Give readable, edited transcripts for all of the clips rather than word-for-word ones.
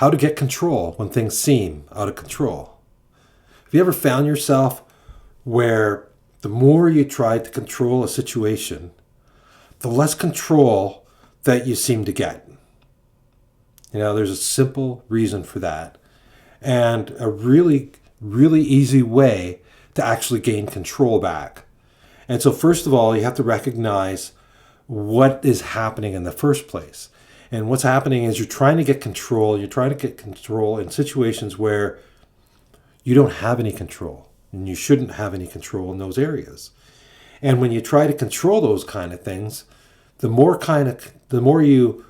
how to get control when things seem out of control. Have you ever found yourself where the more you try to control a situation, the less control that you seem to get? There's a simple reason for that, and a really, really easy way to actually gain control back. And so first of all, you have to recognize what is happening in the first place. And what's happening is you're trying to get control. You're trying to get control in situations where you don't have any control, and you shouldn't have any control in those areas. And when you try to control those kind of things, the more you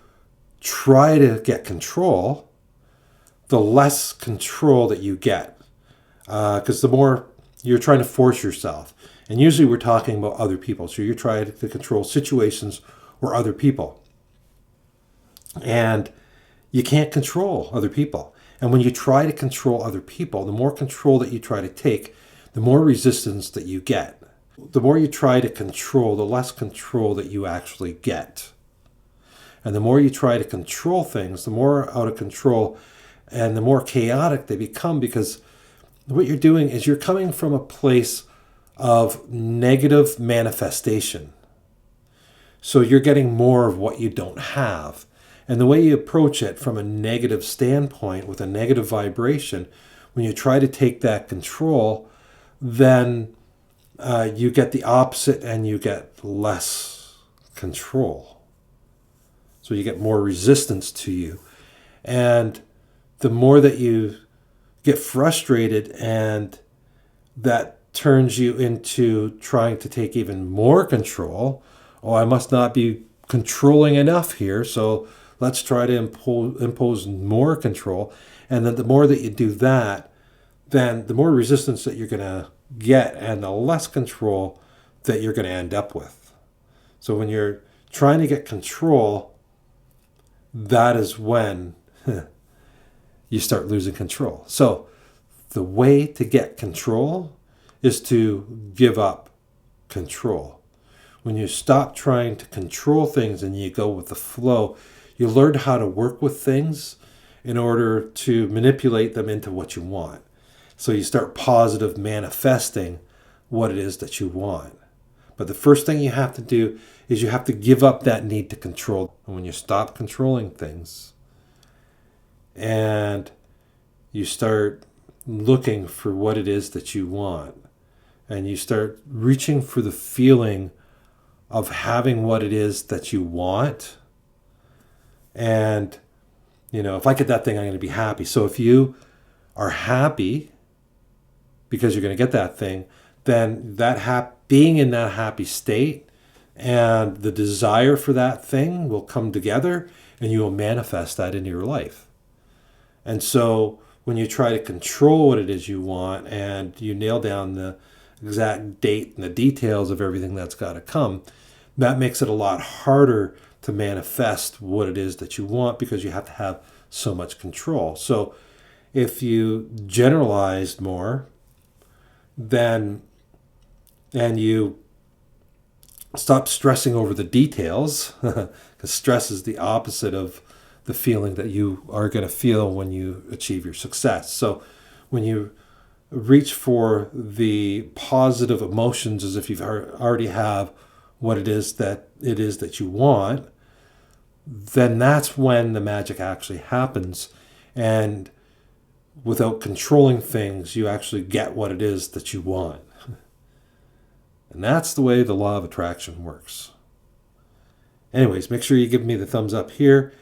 try to get control, the less control that you get. Because the more you're trying to force yourself. And usually we're talking about other people. So you're trying to control situations or other people. And you can't control other people. And when you try to control other people, the more control that you try to take, the more resistance that you get. The more you try to control, the less control that you actually get. And the more you try to control things, the more out of control and the more chaotic they become, because what you're doing is you're coming from a place of negative manifestation. So you're getting more of what you don't have. And the way you approach it from a negative standpoint with a negative vibration, when you try to take that control, then you get the opposite and you get less control. So you get more resistance to you. And the more that you get frustrated, and that turns you into trying to take even more control. Oh, I must not be controlling enough here, so let's try to impose more control. And then the more that you do that, then the more resistance that you're going to get and the less control that you're going to end up with. So when you're trying to get control, that is when you start losing control. So the way to get control is to give up control. When you stop trying to control things and you go with the flow, you learn how to work with things in order to manipulate them into what you want. So you start positive manifesting what it is that you want. But the first thing you have to do is you have to give up that need to control. And when you stop controlling things and you start looking for what it is that you want, and you start reaching for the feeling of having what it is that you want, and if I get that thing, I'm going to be happy. So if you are happy because you're going to get that thing, then being in that happy state and the desire for that thing will come together, and you will manifest that into your life. And so when you try to control what it is you want and you nail down the exact date and the details of everything that's got to come, that makes it a lot harder to manifest what it is that you want, because you have to have so much control. So if you generalized more, then and you stop stressing over the details, because stress is the opposite of the feeling that you are going to feel when you achieve your success. So when you reach for the positive emotions as if you already have what it is that you want, then that's when the magic actually happens. And without controlling things, you actually get what it is that you want. And that's the way the law of attraction works. Anyways, make sure you give me the thumbs up here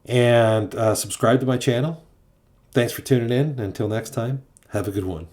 and subscribe to my channel. Thanks for tuning in. Until next time, have a good one.